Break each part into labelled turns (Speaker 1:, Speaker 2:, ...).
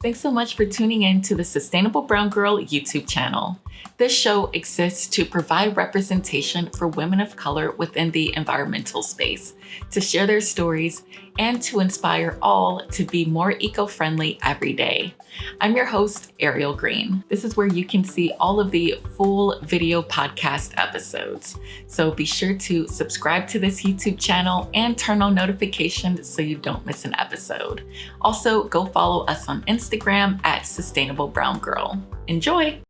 Speaker 1: Thanks so much for tuning in to the Sustainable Brown Girl YouTube channel. This show exists to provide representation for women of color within the environmental space, to share their stories, and to inspire all to be more eco-friendly every day. I'm your host, Ariel Green. This is where you can see all of the full video podcast episodes. So be sure to subscribe to this YouTube channel and turn on notifications so you don't miss an episode. Also, go follow us on Instagram at Sustainable Brown Girl. Enjoy!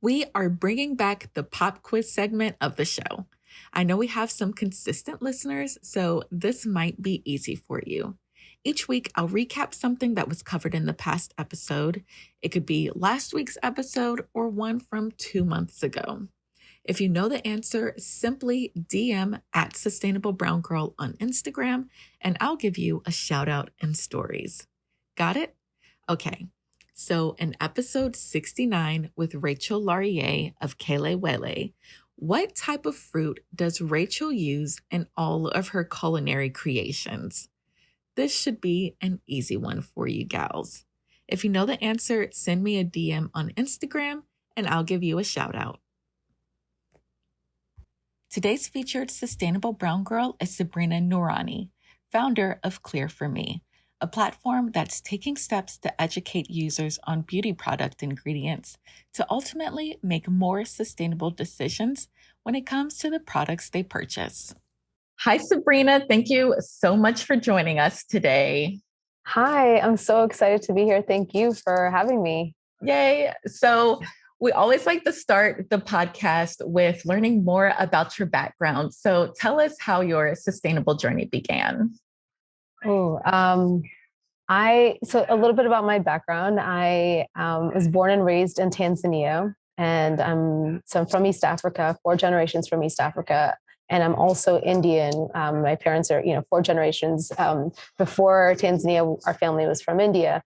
Speaker 1: We are bringing back the pop quiz segment of the show. I know we have some consistent listeners, so this might be easy for you. Each week, I'll recap something that was covered in the past episode. It could be last week's episode or one from 2 months ago. If you know the answer, simply DM at Sustainable Brown Girl on Instagram, and I'll give you a shout out in stories. Got it? Okay. So in episode 69 with Rachel Laurier of Kele Wele, what type of fruit does Rachel use in all of her culinary creations? This should be an easy one for you gals. If you know the answer, send me a DM on Instagram and I'll give you a shout out. Today's featured Sustainable Brown Girl is Sabrina Noorani, founder of ClearForMe, a platform that's taking steps to educate users on beauty product ingredients to ultimately make more sustainable decisions when it comes to the products they purchase. Hi, Sabrina. Thank you so much for joining us today.
Speaker 2: Hi, I'm so excited to be here. Thank you for having me.
Speaker 1: Yay. So we always like to start the podcast with learning more about your background. So tell us how your sustainable journey began.
Speaker 2: So a little bit about my background. I was born and raised in Tanzania, and I'm from East Africa, 4 generations from East Africa. And I'm also Indian. My parents are, 4 generations before Tanzania. Our family was from India.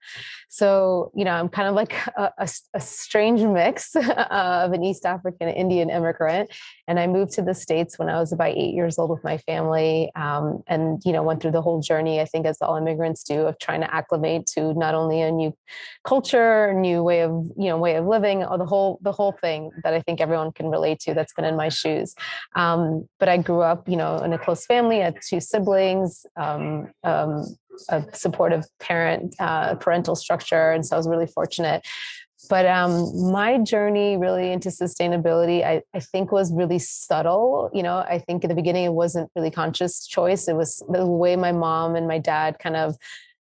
Speaker 2: So, I'm kind of like a strange mix of an East African Indian immigrant. And I moved to the States when I was about 8 years old with my family, and went through the whole journey, I think, as all immigrants do, of trying to acclimate to not only a new culture, new way of living, or the whole thing that I think everyone can relate to that's been in my shoes. But I grew up, in a close family. I had 2 siblings, a supportive parental structure. And so I was really fortunate. But my journey really into sustainability, I think, was really subtle. I think at the beginning, it wasn't really conscious choice. It was the way my mom and my dad kind of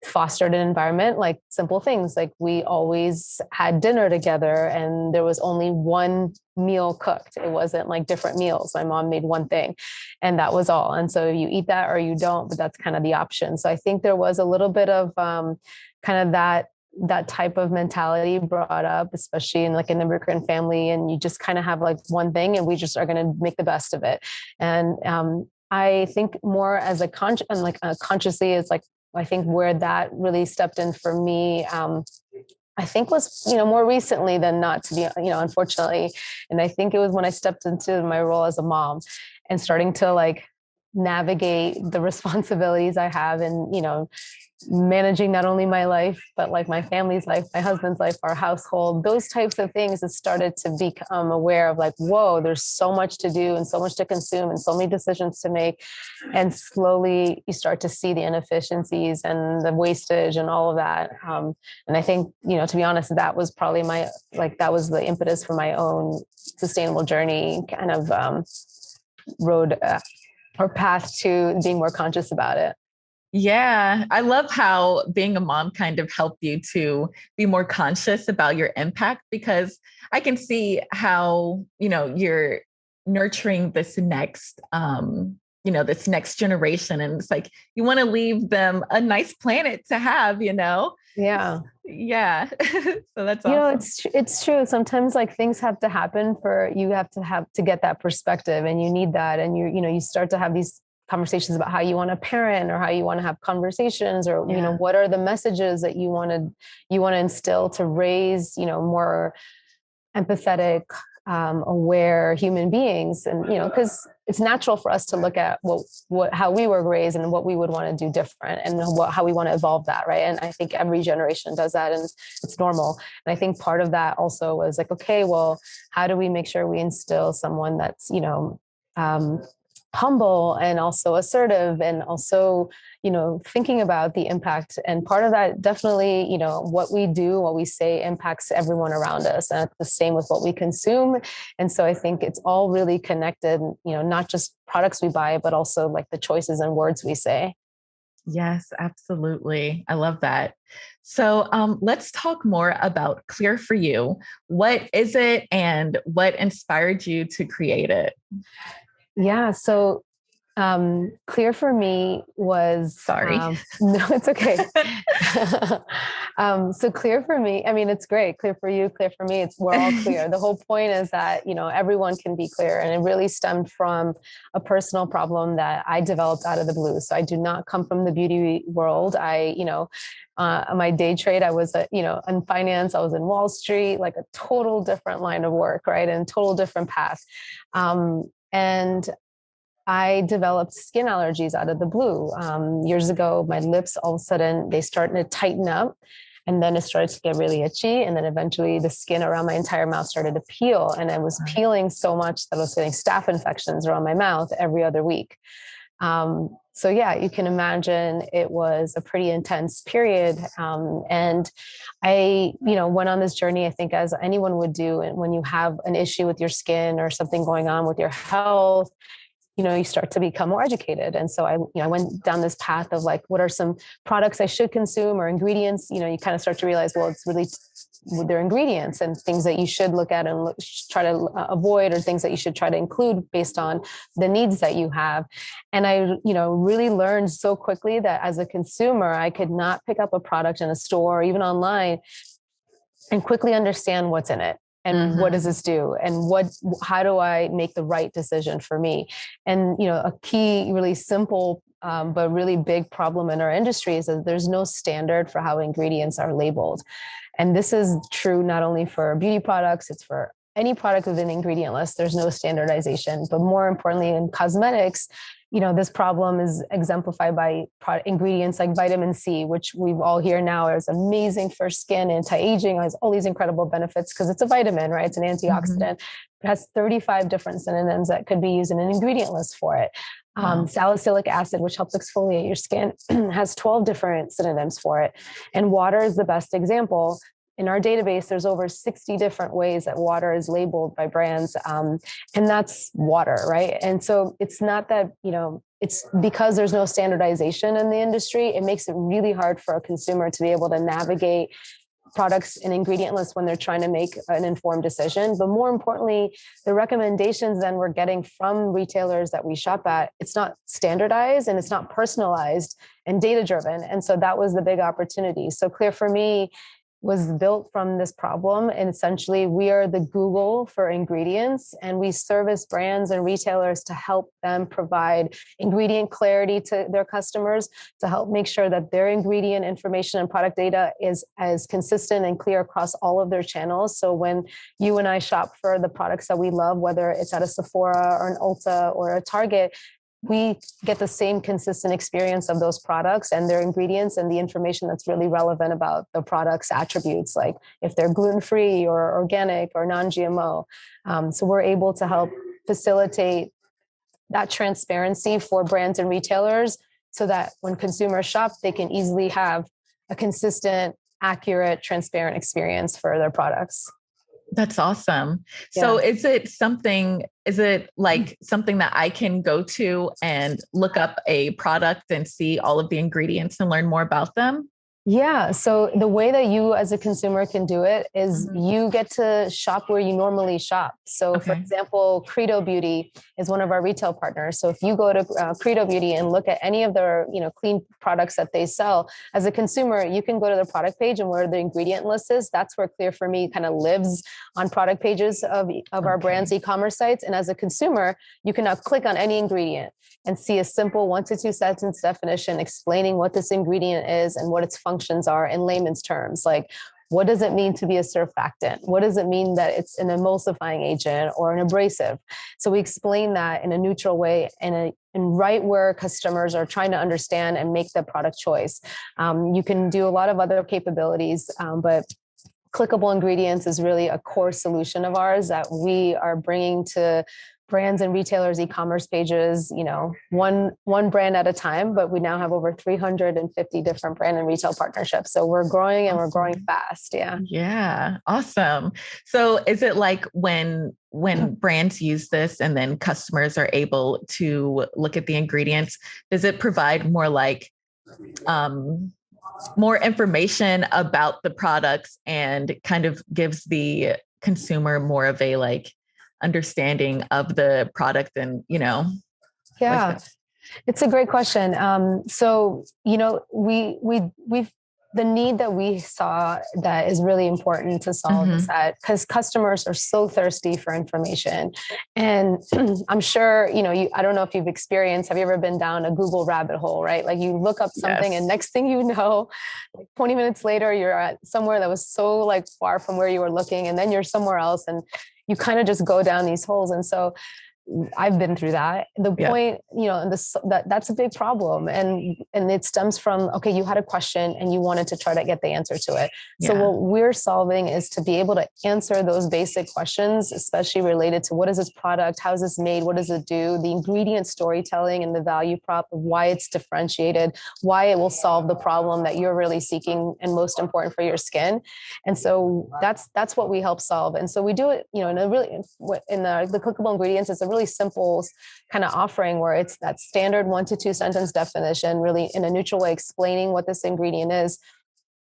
Speaker 2: fostered an environment, like simple things. Like we always had dinner together and there was only one meal cooked. It wasn't like different meals. My mom made one thing and that was all. And so you eat that or you don't, but that's kind of the option. So I think there was a little bit of kind of that type of mentality brought up, especially in like an immigrant family. And you just kind of have like one thing and we just are going to make the best of it. And I think more as consciously is like, I think where that really stepped in for me, I think was, more recently than not, to be, unfortunately. And I think it was when I stepped into my role as a mom and starting to like navigate the responsibilities I have and, managing not only my life, but like my family's life, my husband's life, our household, those types of things that started to become aware of like, whoa, there's so much to do and so much to consume and so many decisions to make. And slowly you start to see the inefficiencies and the wastage and all of that. And I think, to be honest, that was probably that was the impetus for my own sustainable journey kind of road or path to being more conscious about it.
Speaker 1: Yeah, I love how being a mom kind of helped you to be more conscious about your impact, because I can see how, you're nurturing this next, this next generation. And it's like, you want to leave them a nice planet to have,
Speaker 2: Yeah.
Speaker 1: Yeah. So that's awesome.
Speaker 2: It's true. Sometimes like things have to happen you have to get that perspective and you need that. And you start to have these conversations about how you want to parent or how you want to have conversations or, what are the messages that you want to instill to raise, more empathetic, aware human beings. And, because it's natural for us to look at how we were raised and what we would want to do different and how we want to evolve that. Right. And I think every generation does that, and it's normal. And I think part of that also was like, okay, well, how do we make sure we instill someone that's, humble and also assertive and also, thinking about the impact. And part of that definitely, what we do, what we say impacts everyone around us. And the same with what we consume. And so I think it's all really connected, not just products we buy, but also like the choices and words we say.
Speaker 1: Yes, absolutely. I love that. So let's talk more about Clear for You. What is it and what inspired you to create it?
Speaker 2: Yeah. So ClearForMe was,
Speaker 1: Sorry.
Speaker 2: No, it's okay. So ClearForMe, I mean, it's great. Clear for you, clear for me. We're all clear. The whole point is that, everyone can be clear. And it really stemmed from a personal problem that I developed out of the blue. So I do not come from the beauty world. My day trade, I was, in finance, I was in Wall Street, like a total different line of work, right? And total different path. And I developed skin allergies out of the blue. Years ago, my lips, all of a sudden, they started to tighten up. And then it started to get really itchy. And then eventually the skin around my entire mouth started to peel. And I was peeling so much that I was getting staph infections around my mouth every other week. So yeah, you can imagine it was a pretty intense period. And I, went on this journey, I think, as anyone would do. And when you have an issue with your skin or something going on with your health, you start to become more educated. And so I went down this path of like, what are some products I should consume or ingredients? You kind of start to realize, well, it's really their ingredients and things that you should look at and try to avoid, or things that you should try to include based on the needs that you have. And I, really learned so quickly that as a consumer, I could not pick up a product in a store or even online and quickly understand what's in it. And what does this do? And how do I make the right decision for me? And, a key, really simple, but really big problem in our industry is that there's no standard for how ingredients are labeled. And this is true not only for beauty products, it's for any product with an ingredient list. There's no standardization, but more importantly, in cosmetics, this problem is exemplified by ingredients like vitamin C, which we've all hear now is amazing for skin, anti-aging, has all these incredible benefits because it's a vitamin, right? It's an antioxidant. It has 35 different synonyms that could be used in an ingredient list for it. Salicylic acid, which helps exfoliate your skin, has 12 different synonyms for it. And water is the best example. In our database, there's over 60 different ways that water is labeled by brands. And that's water, right? And so it's not that, it's because there's no standardization in the industry, it makes it really hard for a consumer to be able to navigate products and ingredient lists when they're trying to make an informed decision. But more importantly, the recommendations then we're getting from retailers that we shop at, it's not standardized and it's not personalized and data driven. And so that was the big opportunity. So ClearForMe was built from this problem. And essentially, we are the Google for ingredients, and we service brands and retailers to help them provide ingredient clarity to their customers, to help make sure that their ingredient information and product data is as consistent and clear across all of their channels. So when you and I shop for the products that we love, whether it's at a Sephora or an Ulta or a Target, we get the same consistent experience of those products and their ingredients and the information that's really relevant about the product's attributes, like if they're gluten-free or organic or non-GMO. So we're able to help facilitate that transparency for brands and retailers so that when consumers shop, they can easily have a consistent, accurate, transparent experience for their products.
Speaker 1: That's awesome. So is it like something that I can go to and look up a product and see all of the ingredients and learn more about them?
Speaker 2: Yeah. So the way that you as a consumer can do it is you get to shop where you normally shop. So for example, Credo Beauty is one of our retail partners. So if you go to Credo Beauty and look at any of their, clean products that they sell, as a consumer, you can go to the product page and where the ingredient list is. That's where ClearForMe kind of lives on product pages of our brand's e-commerce sites. And as a consumer, you can now click on any ingredient and see a simple 1 to 2 sentence definition explaining what this ingredient is and what its functions are in layman's terms, like What does it mean to be a surfactant? What does it mean that it's an emulsifying agent or an abrasive? So we explain that in a neutral way and right where customers are trying to understand and make the product choice. You can do a lot of other capabilities, but clickable ingredients is really a core solution of ours that we are bringing to brands and retailers' e-commerce pages, one brand at a time, but we now have over 350 different brand and retail partnerships. So we're growing and we're growing fast. Yeah.
Speaker 1: Yeah. Awesome. So is it like when brands use this and then customers are able to look at the ingredients, does it provide more like, more information about the products and kind of gives the consumer more of a like understanding of the product and,
Speaker 2: Yeah,
Speaker 1: like
Speaker 2: it's a great question. So, we've the need that we saw that is really important to solve is that because customers are so thirsty for information. And I'm sure, I don't know if you've experienced, have you ever been down a Google rabbit hole, right? Like you look up something and next thing you know, like 20 minutes later, you're at somewhere that was so like far from where you were looking, and then you're somewhere else and you kind of just go down these holes. And so I've been through that. The point, and that's a big problem. And it stems from, okay, you had a question and you wanted to try to get the answer to it. So what we're solving is to be able to answer those basic questions, especially related to what is this product? How is this made? What does it do? The ingredient storytelling and the value prop of why it's differentiated, why it will solve the problem that you're really seeking and most important for your skin. And so that's what we help solve. And so we do it, in the clickable ingredients, it's a really simple kind of offering where it's that standard 1 to 2 sentence definition, really in a neutral way, explaining what this ingredient is.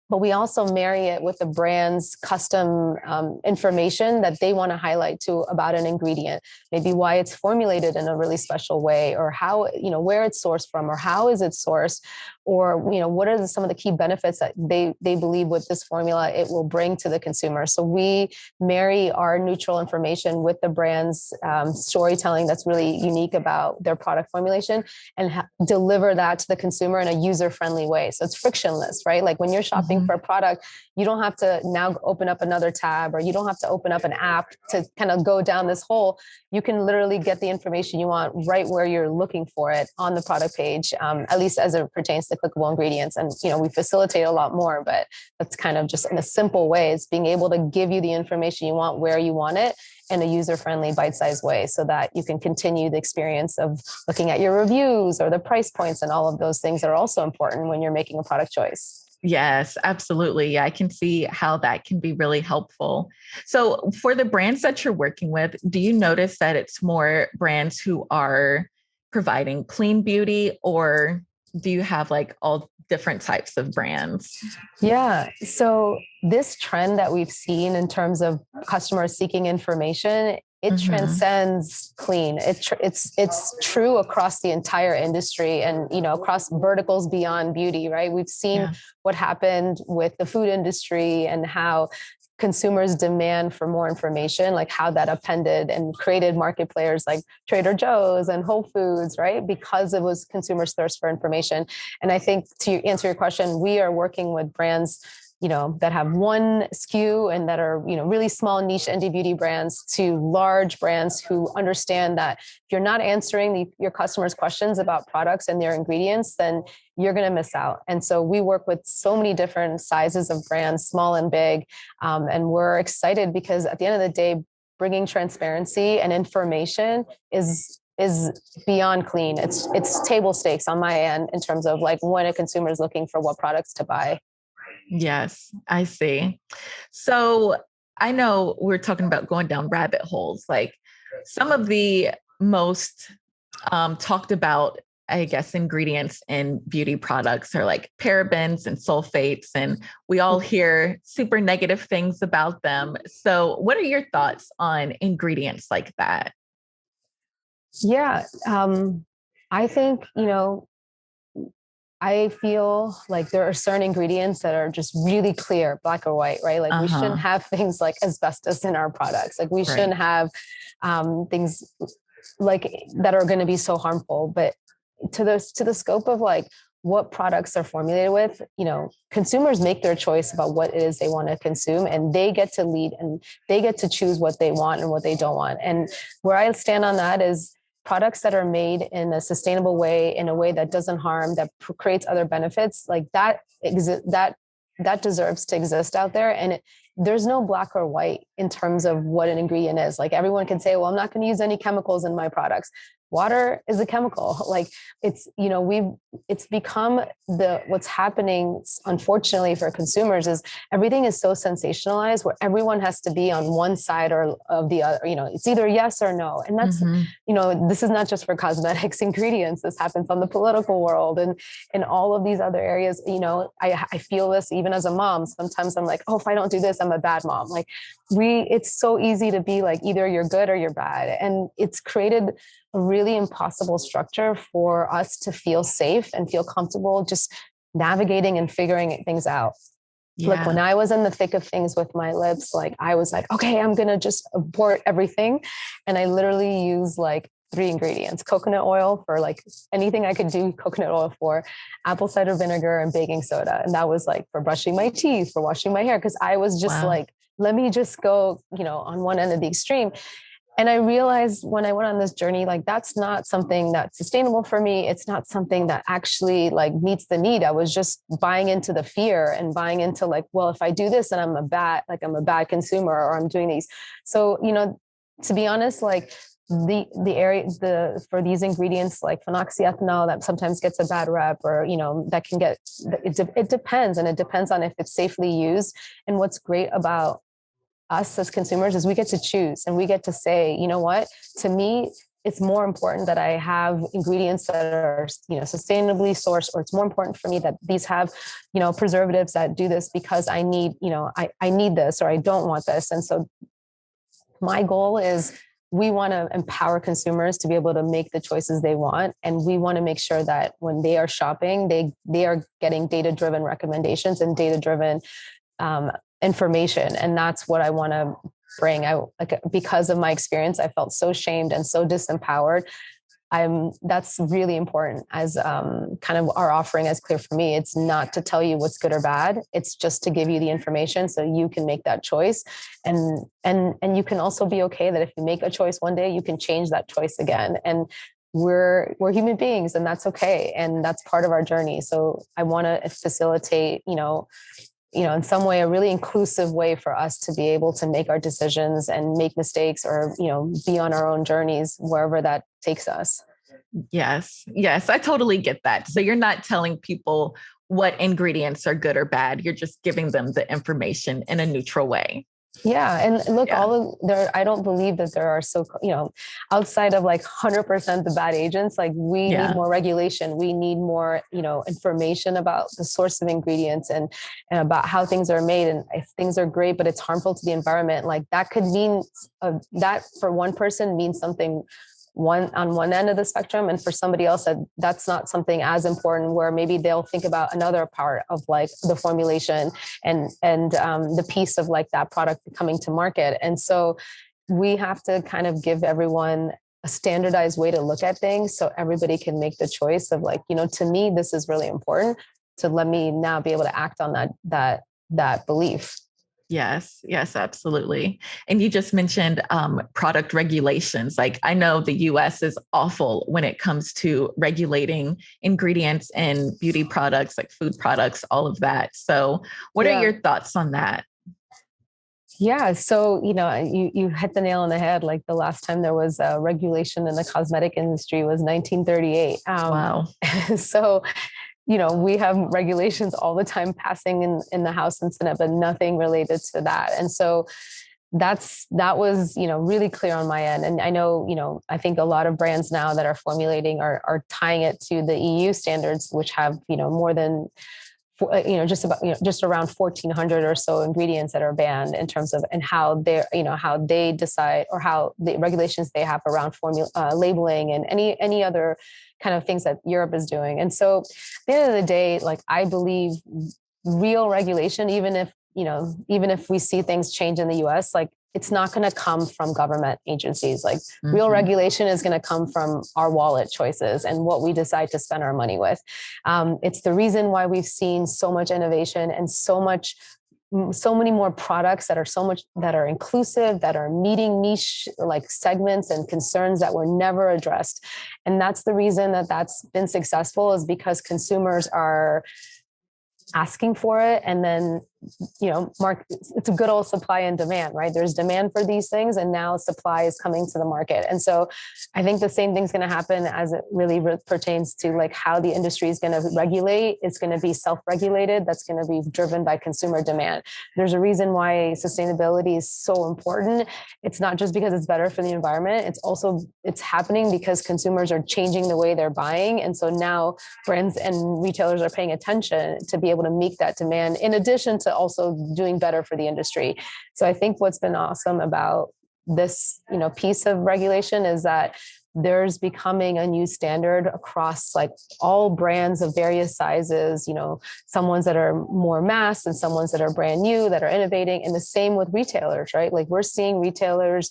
Speaker 2: But we also marry it with the brand's custom information that they want to highlight about an ingredient, maybe why it's formulated in a really special way, or how, where it's sourced from, or how is it sourced, or, what are some of the key benefits that they believe with this formula it will bring to the consumer. So we marry our neutral information with the brand's storytelling that's really unique about their product formulation and deliver that to the consumer in a user-friendly way. So it's frictionless, right? Like when you're shopping for a product, you don't have to now open up another tab, or you don't have to open up an app to kind of go down this hole. You can literally get the information you want right where you're looking for it on the product page, at least as it pertains to clickable ingredients. And, we facilitate a lot more, but that's kind of just in a simple way. It's being able to give you the information you want where you want it in a user-friendly, bite-sized way so that you can continue the experience of looking at your reviews or the price points and all of those things that are also important when you're making a product choice.
Speaker 1: Yes, absolutely. Yeah, I can see how that can be really helpful. So for the brands that you're working with, do you notice that it's more brands who are providing clean beauty, or do you have like all different types of brands?
Speaker 2: Yeah. So this trend that we've seen in terms of customers seeking information, it transcends clean. It's true across the entire industry and, across verticals beyond beauty, right? We've seen what happened with the food industry and how consumers' demand for more information, like how that appended and created market players like Trader Joe's and Whole Foods, right? Because it was consumers' thirst for information. And I think to answer your question, we are working with brands that have one SKU and that are, really small niche indie beauty brands to large brands who understand that if you're not answering your customers' questions about products and their ingredients, then you're going to miss out. And so we work with so many different sizes of brands, small and big. And we're excited because at the end of the day, bringing transparency and information is beyond clean. It's table stakes on my end in terms of like when a consumer is looking for what products to buy.
Speaker 1: Yes, I see. So I know we're talking about going down rabbit holes. Like some of the most talked about, I guess, ingredients in beauty products are like parabens and sulfates, and we all hear super negative things about them. So what are your thoughts on ingredients like that?
Speaker 2: Yeah, I think, I feel like there are certain ingredients that are just really clear, black or white, right? Like we shouldn't have things like asbestos in our products. Like we shouldn't have things like that are going to be so harmful. But to the scope of like what products are formulated with, consumers make their choice about what it is they want to consume, and they get to lead and they get to choose what they want and what they don't want. And where I stand on that is products that are made in a sustainable way, in a way that doesn't harm, that creates other benefits, like that that deserves to exist out there. And there's no black or white in terms of what an ingredient is. Like everyone can say, well, I'm not going to use any chemicals in my products. Water is a chemical. Like it's, it's become what's happening, unfortunately, for consumers is everything is so sensationalized where everyone has to be on one side or of the other. It's either yes or no. And that's, this is not just for cosmetics ingredients. This happens on the political world and in all of these other areas. I feel this even as a mom. Sometimes I'm like, oh, if I don't do this, I'm a bad mom. Like it's so easy to be like, either you're good or you're bad. And it's created a really impossible structure for us to feel safe and feel comfortable just navigating and figuring things out. Yeah. Like when I was in the thick of things with my lips, like I was like, okay, I'm going to just abort everything. And I literally use like 3 ingredients: coconut oil for like anything I could do coconut oil for, apple cider vinegar, and baking soda. And that was like for brushing my teeth, for washing my hair. Cause I was just like, let me just go, on one end of the extreme. And I realized when I went on this journey, like, that's not something that's sustainable for me. It's not something that actually like meets the need. I was just buying into the fear and buying into like, well, if I do this, then I'm a bad consumer, or I'm doing these. So, to be honest, like for these ingredients like phenoxyethanol that sometimes gets a bad rep, or, that can get, it depends. And it depends on if it's safely used. And what's great about us as consumers is we get to choose, and we get to say, you know what, to me, it's more important that I have ingredients that are, sustainably sourced, or it's more important for me that these have, preservatives that do this because I need, I need this, or I don't want this. And so my goal is we want to empower consumers to be able to make the choices they want. And we want to make sure that when they are shopping, they are getting data-driven recommendations and data-driven information. And that's what I want to bring. Because of my experience, I felt so shamed and so disempowered. That's really important as kind of our offering as ClearForMe. It's not to tell you what's good or bad. It's just to give you the information so you can make that choice. And you can also be okay that if you make a choice one day, you can change that choice again. And we're human beings, and that's okay. And that's part of our journey. So I want to facilitate, in some way, a really inclusive way for us to be able to make our decisions and make mistakes, or, be on our own journeys, wherever that takes us.
Speaker 1: Yes. I totally get that. So you're not telling people what ingredients are good or bad. You're just giving them the information in a neutral way.
Speaker 2: Yeah. And look, I don't believe that there are outside of like 100% the bad agents, like we need more regulation. We need more, information about the source of ingredients and about how things are made. And if things are great, but it's harmful to the environment, like that could mean that for one person means something on one end of the spectrum, and for somebody else that's not something as important, where maybe they'll think about another part of like the formulation and the piece of like that product coming to market. And so we have to kind of give everyone a standardized way to look at things so everybody can make the choice of like, to me, this is really important. So let me now be able to act on that belief.
Speaker 1: Yes, absolutely. And you just mentioned product regulations. Like I know the US is awful when it comes to regulating ingredients in beauty products, like food products, all of that. So what are your thoughts on that?
Speaker 2: Yeah. So, you hit the nail on the head. Like the last time there was a regulation in the cosmetic industry was 1938.
Speaker 1: Wow.
Speaker 2: So, we have regulations all the time passing in the House and Senate, but nothing related to that. And so that was, really clear on my end. And I know, I think a lot of brands now that are formulating are tying it to the EU standards, which have, more than, just around 1,400 or so ingredients that are banned in terms of, and how they decide, or how the regulations they have around labeling and any other kind of things that Europe is doing. And so at the end of the day, like I believe real regulation, even if we see things change in the US, like it's not going to come from government agencies. Like real
Speaker 1: Mm-hmm.
Speaker 2: regulation is going to come from our wallet choices and what we decide to spend our money with. It's the reason why we've seen so much innovation and so many more products that are inclusive, that are meeting niche like segments and concerns that were never addressed. And that's the reason that that's been successful, is because consumers are asking for it. And then, it's a good old supply and demand, right? There's demand for these things, and now supply is coming to the market. And so I think the same thing's going to happen as it really pertains to like how the industry is going to regulate. It's going to be self-regulated. That's going to be driven by consumer demand. There's a reason why sustainability is so important. It's not just because it's better for the environment. It's happening because consumers are changing the way they're buying. And so now brands and retailers are paying attention to be able to meet that demand, in addition to also doing better for the industry. So I think what's been awesome about this, piece of regulation is that there's becoming a new standard across like all brands of various sizes, some ones that are more mass and some ones that are brand new, that are innovating. And the same with retailers, right? Like we're seeing retailers,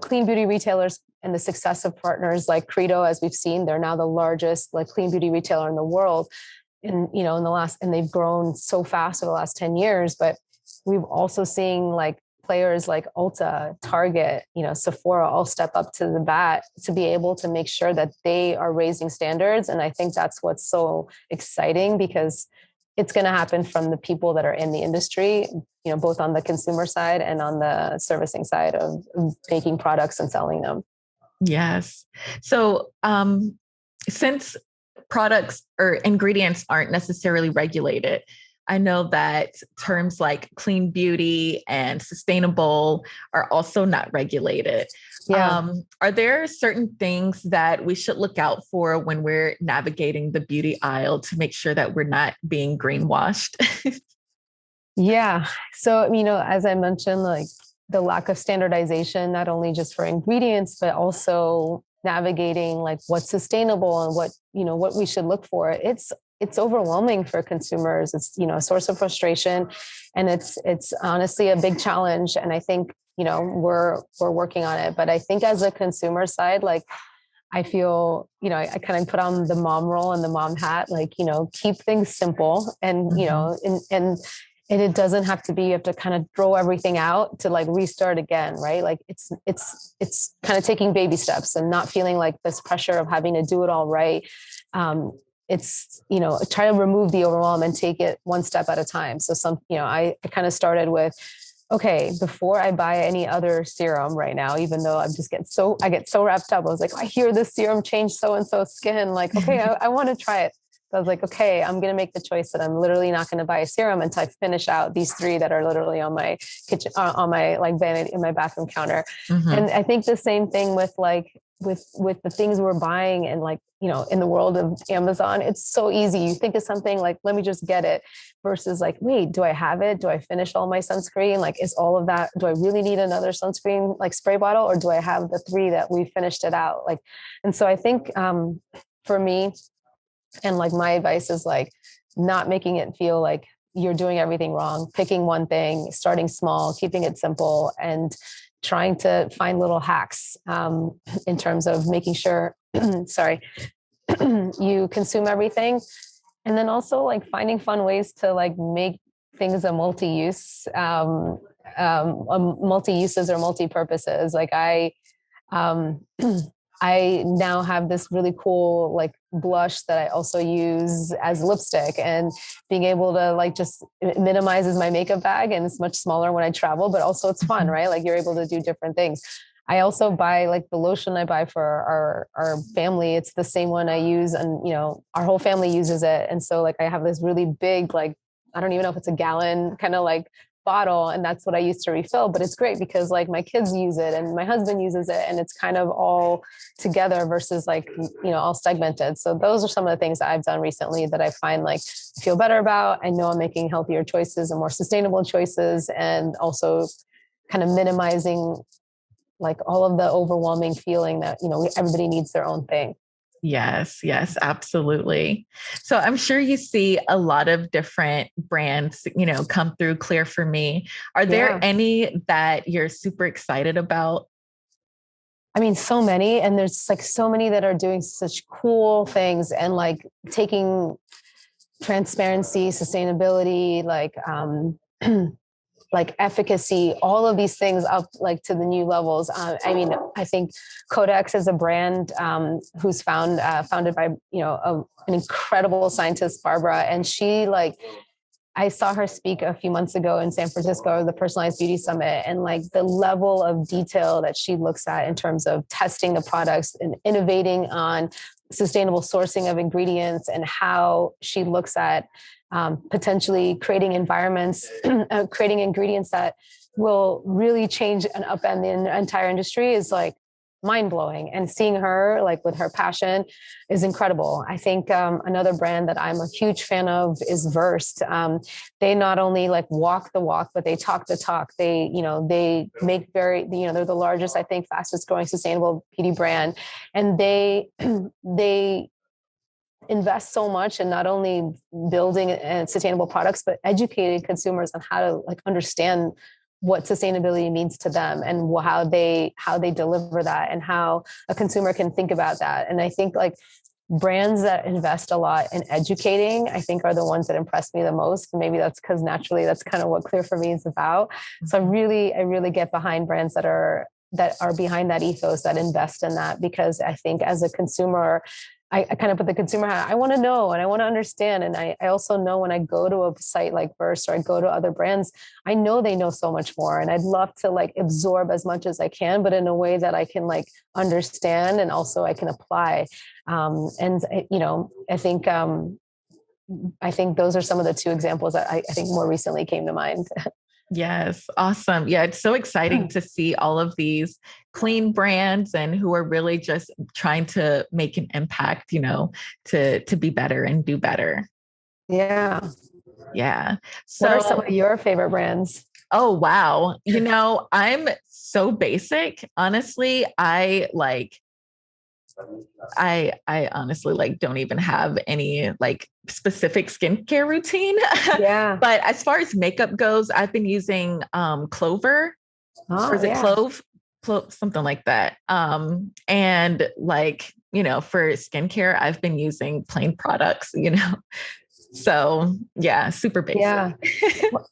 Speaker 2: clean beauty retailers, and the success of partners like Credo, as we've seen, they're now the largest like clean beauty retailer in the world. And they've grown so fast over the last 10 years, but we've also seen like players like Ulta, Target, Sephora all step up to the bat to be able to make sure that they are raising standards. And I think that's what's so exciting, because it's going to happen from the people that are in the industry, both on the consumer side and on the servicing side of making products and selling them.
Speaker 1: Yes. So since products or ingredients aren't necessarily regulated, I know that terms like clean beauty and sustainable are also not regulated.
Speaker 2: Yeah.
Speaker 1: Are there certain things that we should look out for when we're navigating the beauty aisle to make sure that we're not being greenwashed?
Speaker 2: Yeah. So, as I mentioned, like the lack of standardization, not only just for ingredients, but also navigating like what's sustainable and what we should look for. It's overwhelming for consumers. It's, a source of frustration, and it's honestly a big challenge. And I think, we're working on it. But I think as a consumer side, like I feel, I kind of put on the mom role and the mom hat, like, keep things simple and, and it doesn't have to be, you have to kind of throw everything out to like restart again, right? Like it's kind of taking baby steps and not feeling like this pressure of having to do it all right. It's, try to remove the overwhelm and take it one step at a time. So I kind of started with, okay, before I buy any other serum right now, even though I get so wrapped up, I was like, I hear this serum changed so-and-so's skin. Like, okay, I want to try it. So I was like, okay, I'm going to make the choice that I'm literally not going to buy a serum until I finish out these 3 that are literally on my kitchen, on my like vanity, in my bathroom counter. Mm-hmm. And I think the same thing with like, with the things we're buying and like, in the world of Amazon, it's so easy. You think of something like, let me just get it, versus like, wait, do I have it? Do I finish all my sunscreen? Like, is all of that, do I really need another sunscreen, like spray bottle, or do I have the 3 that we finished it out? Like, and so I think for me, and like my advice is like not making it feel like you're doing everything wrong, picking one thing, starting small, keeping it simple, and trying to find little hacks in terms of making sure, you consume everything. And then also like finding fun ways to like make things a multi-use, multi-uses or multi-purposes. Like I now have this really cool like blush that I also use as lipstick, and being able to like just minimizes my makeup bag, and it's much smaller when I travel, but also it's fun, right? Like you're able to do different things. I also buy like the lotion I buy for our family. It's the same one I use, and our whole family uses it. And so like I have this really big, like, I don't even know if it's a gallon kind of like bottle, and that's what I use to refill. But it's great because like my kids use it and my husband uses it, and it's kind of all together versus like all segmented. So those are some of the things that I've done recently that I find like I feel better about. I know I'm making healthier choices and more sustainable choices, and also kind of minimizing like all of the overwhelming feeling that everybody needs their own thing.
Speaker 1: Yes, yes, absolutely. So I'm sure you see a lot of different brands, come through ClearForMe. Are there
Speaker 2: Yeah.
Speaker 1: any that you're super excited about?
Speaker 2: I mean, so many, and there's like so many that are doing such cool things and like taking transparency, sustainability, like efficacy, all of these things up like to the new levels. I mean, I think Codex is a brand who's founded by an incredible scientist, Barbara, and she like I saw her speak a few months ago in San Francisco, the Personalized Beauty Summit, and like the level of detail that she looks at in terms of testing the products and innovating on sustainable sourcing of ingredients, and how she looks at potentially creating environments, creating ingredients that will really change and upend the entire industry is like mind blowing. And seeing her like with her passion is incredible. I think another brand that I'm a huge fan of is Versed. They not only like walk the walk, but they talk the talk. They make they're the largest, I think, fastest growing sustainable beauty brand, and they invest so much in not only building sustainable products, but educating consumers on how to like understand what sustainability means to them, and how they deliver that, and how a consumer can think about that. And I think like brands that invest a lot in educating, I think, are the ones that impress me the most. Maybe that's because naturally that's kind of what ClearForMe is about. So I really get behind brands that are behind that ethos, that invest in that, because I think as a consumer, I kind of put the consumer hat. I want to know and I want to understand. And I also know when I go to a site like Burst or I go to other brands, I know they know so much more. And I'd love to like absorb as much as I can, but in a way that I can like understand and also I can apply. And I think those are some of the two examples that I think more recently came to mind.
Speaker 1: Yes, awesome. Yeah, it's so exciting to see all of these clean brands and who are really just trying to make an impact, to be better and do better.
Speaker 2: Yeah.
Speaker 1: Yeah.
Speaker 2: What are some
Speaker 1: So,
Speaker 2: of your favorite brands?
Speaker 1: oh wow. I'm so basic. Honestly, I honestly like don't even have any like specific skincare routine.
Speaker 2: Yeah.
Speaker 1: But as far as makeup goes, I've been using Clover, or
Speaker 2: Oh,
Speaker 1: is it
Speaker 2: yeah.
Speaker 1: Clove, something like that. And like, for skincare, I've been using plain products. So yeah, super basic.
Speaker 2: Yeah.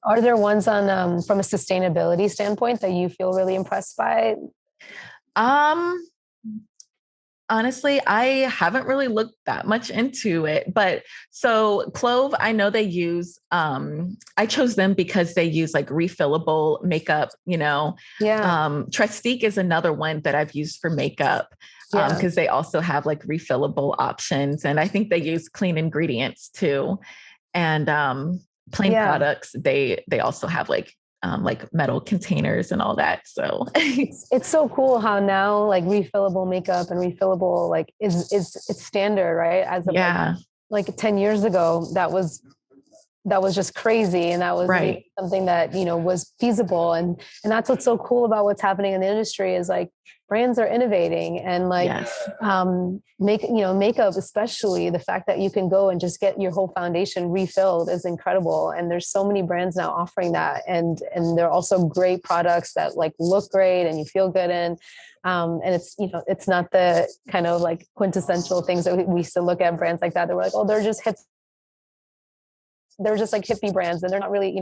Speaker 2: Are there ones on from a sustainability standpoint that you feel really impressed by?
Speaker 1: Um, Honestly, I haven't really looked that much into it, but so Clove, I know they use, I chose them because they use like refillable makeup.
Speaker 2: Yeah.
Speaker 1: Trestique is another one that I've used for makeup,
Speaker 2: Yeah.
Speaker 1: because they also have like refillable options. And I think they use clean ingredients too. And plain
Speaker 2: Yeah.
Speaker 1: products, they also have like metal containers and all that. So
Speaker 2: It's so cool how now like refillable makeup and refillable like is it's standard, right? As of
Speaker 1: yeah,
Speaker 2: like 10 years ago, that was just crazy, and that wasn't even
Speaker 1: right.
Speaker 2: something that was feasible. And that's what's so cool about what's happening in the industry is like brands are innovating, and like
Speaker 1: Yes.
Speaker 2: makeup, especially the fact that you can go and just get your whole foundation refilled is incredible. And there's so many brands now offering that, and they're also great products that like look great and you feel good in. And it's not the kind of like quintessential things that we used to look at brands like that. They were like, oh, they're just hip, they're just like hippie brands, and they're not really,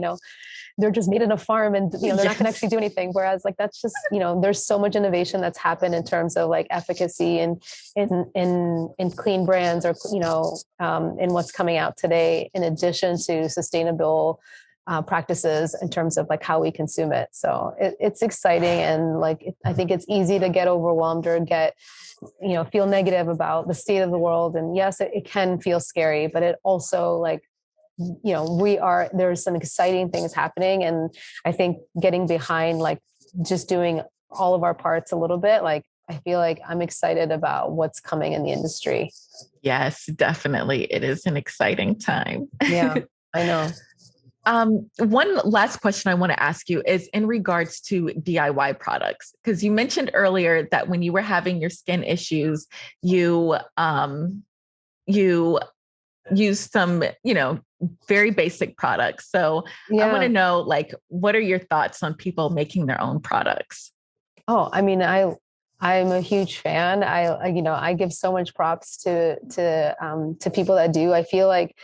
Speaker 2: they're just made in a farm, and they're not going to actually do anything. Whereas like that's just, there's so much innovation that's happened in terms of like efficacy and in clean brands, or in what's coming out today, in addition to sustainable practices in terms of like how we consume it. So it's exciting, and like I think it's easy to get overwhelmed or get feel negative about the state of the world. And yes, it can feel scary, but it also like there's some exciting things happening. And I think getting behind like just doing all of our parts a little bit, like I feel like I'm excited about what's coming in the industry.
Speaker 1: Yes, definitely. It is an exciting time.
Speaker 2: Yeah, I know.
Speaker 1: One last question I want to ask you is in regards to DIY products, because you mentioned earlier that when you were having your skin issues, you used some, very basic products. So I want to
Speaker 2: Yeah.
Speaker 1: know, like, what are your thoughts on people making their own products?
Speaker 2: Oh, I mean, I'm a huge fan. I give so much props to people that do. I feel like,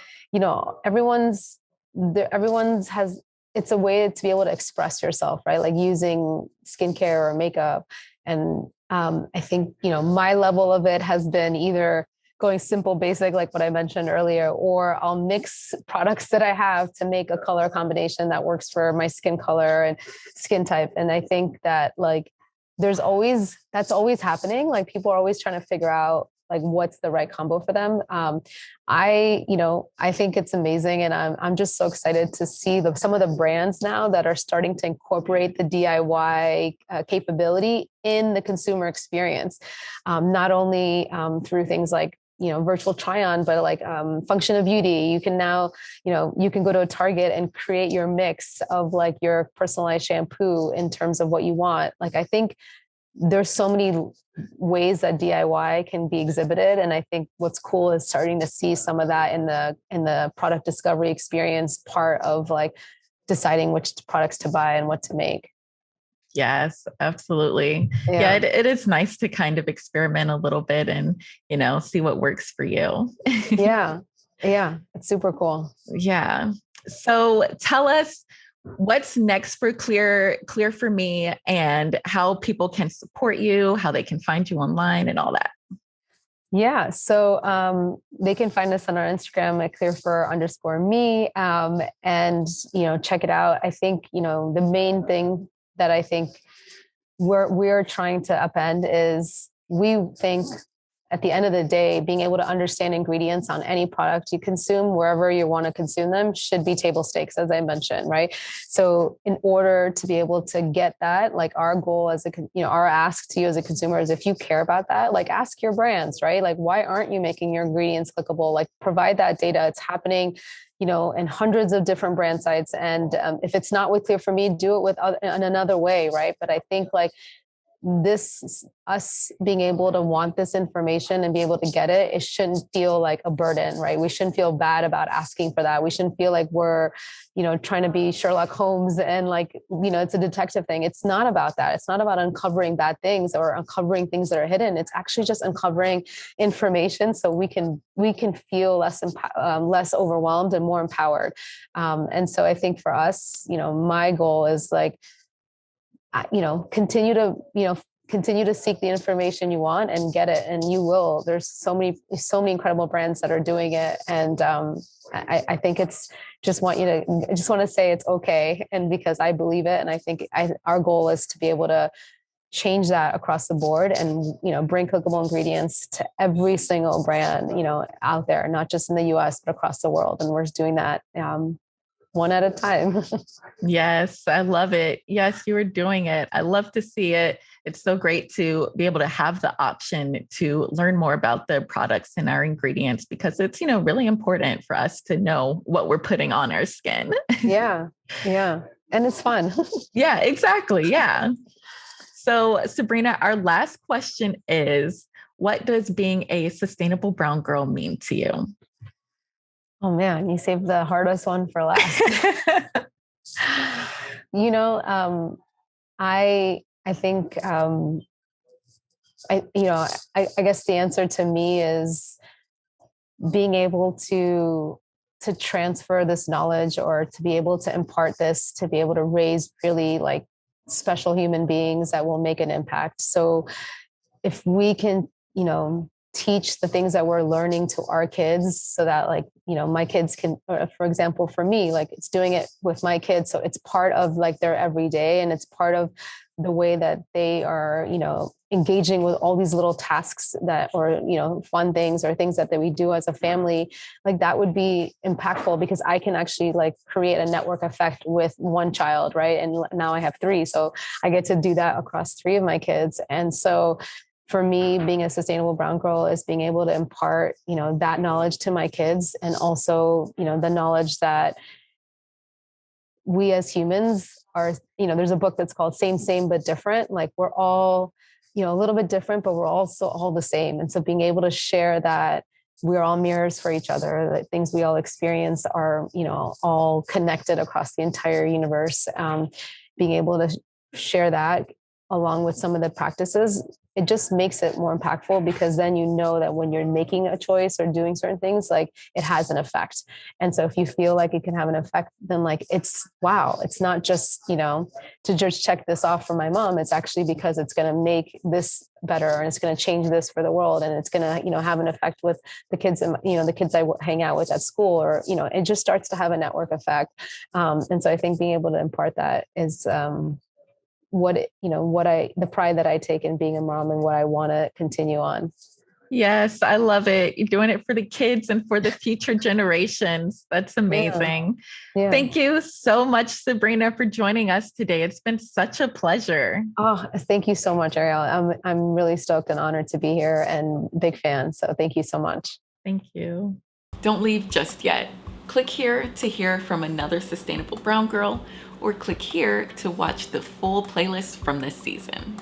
Speaker 2: everyone's has, it's a way to be able to express yourself, right? Like using skincare or makeup. And I think, my level of it has been either going simple, basic, like what I mentioned earlier, or I'll mix products that I have to make a color combination that works for my skin color and skin type. And I think that like, that's always happening. Like people are always trying to figure out like what's the right combo for them. I think it's amazing, and I'm just so excited to see some of the brands now that are starting to incorporate the DIY capability in the consumer experience, not only through things like virtual try on, but like function of beauty. You can now, you can go to a Target and create your mix of like your personalized shampoo in terms of what you want. Like I think there's so many ways that DIY can be exhibited, and I think what's cool is starting to see some of that in the product discovery experience part of like deciding which products to buy and what to make.
Speaker 1: Yes, absolutely. Yeah,
Speaker 2: Yeah.
Speaker 1: it is nice to kind of experiment a little bit and, see what works for you.
Speaker 2: Yeah. Yeah. It's super cool.
Speaker 1: Yeah. So tell us what's next for Clear for Me and how people can support you, how they can find you online and all that.
Speaker 2: Yeah. So they can find us on our Instagram at clear_for_me, and, check it out. I think, the main thing that I think we're trying to upend is we think at the end of the day, being able to understand ingredients on any product you consume, wherever you want to consume them, should be table stakes, as I mentioned, right? So in order to be able to get that, like our goal as our ask to you as a consumer is if you care about that, like ask your brands, right? Like, why aren't you making your ingredients clickable? Like provide that data. It's happening in hundreds of different brand sites. And if it's not with Clear for Me, do it with in another way, right? But I think like this us being able to want this information and be able to get it shouldn't feel like a burden, right? We shouldn't feel bad about asking for that. We shouldn't feel like we're trying to be Sherlock Holmes and like it's a detective thing. It's not about that. It's not about uncovering bad things or uncovering things that are hidden. It's actually just uncovering information so we can feel less overwhelmed and more empowered. And so I think for us, my goal is like continue to continue to seek the information you want and get it, and you will. There's so many incredible brands that are doing it, and I think it's I just want to say it's okay, and because I believe it, and I think our goal is to be able to change that across the board and bring clickable ingredients to every single brand out there, not just in the US but across the world, and we're just doing that one at a time.
Speaker 1: Yes, I love it. Yes, you are doing it. I love to see it. It's so great to be able to have the option to learn more about the products and our ingredients because it's, really important for us to know what we're putting on our skin.
Speaker 2: Yeah. Yeah. And it's fun.
Speaker 1: Yeah, exactly. Yeah. So, Sabrina, our last question is, what does being a sustainable brown girl mean to you?
Speaker 2: Oh man, you saved the hardest one for last. I think I guess the answer to me is being able to transfer this knowledge or to be able to impart this, to be able to raise really like special human beings that will make an impact. So if we can, teach the things that we're learning to our kids so that like, my kids can, for example, for me, like it's doing it with my kids. So it's part of like their everyday, and it's part of the way that they are, engaging with all these little tasks that, or, fun things or things that we do as a family. Like that would be impactful because I can actually like create a network effect with one child. Right. And now I have three. So I get to do that across three of my kids. And so for me, being a sustainable brown girl is being able to impart, that knowledge to my kids, and also, the knowledge that we as humans are, there's a book that's called Same, but Different. Like we're all, a little bit different, but we're also all the same. And so being able to share that we're all mirrors for each other, that things we all experience are, all connected across the entire universe. Being able to share that along with some of the practices, it just makes it more impactful, because then you know that when you're making a choice or doing certain things, like it has an effect. And so if you feel like it can have an effect, then like it's wow, it's not just, to just check this off for my mom. It's actually because it's going to make this better, and it's going to change this for the world, and it's going to, have an effect with the kids, and the kids I hang out with at school, or it just starts to have a network effect. And so I think being able to impart that is the pride that I take in being a mom, and what I want to continue on.
Speaker 1: Yes, I love it. You're doing it for the kids and for the future generations. That's amazing.
Speaker 2: Yeah.
Speaker 1: Thank you so much, Sabrina, for joining us today. It's been such a pleasure.
Speaker 2: Oh, thank you so much, Ariel. I'm really stoked and honored to be here, and big fan. So thank you so much.
Speaker 1: Thank you. Don't leave just yet. Click here to hear from another sustainable brown girl, or click here to watch the full playlist from this season.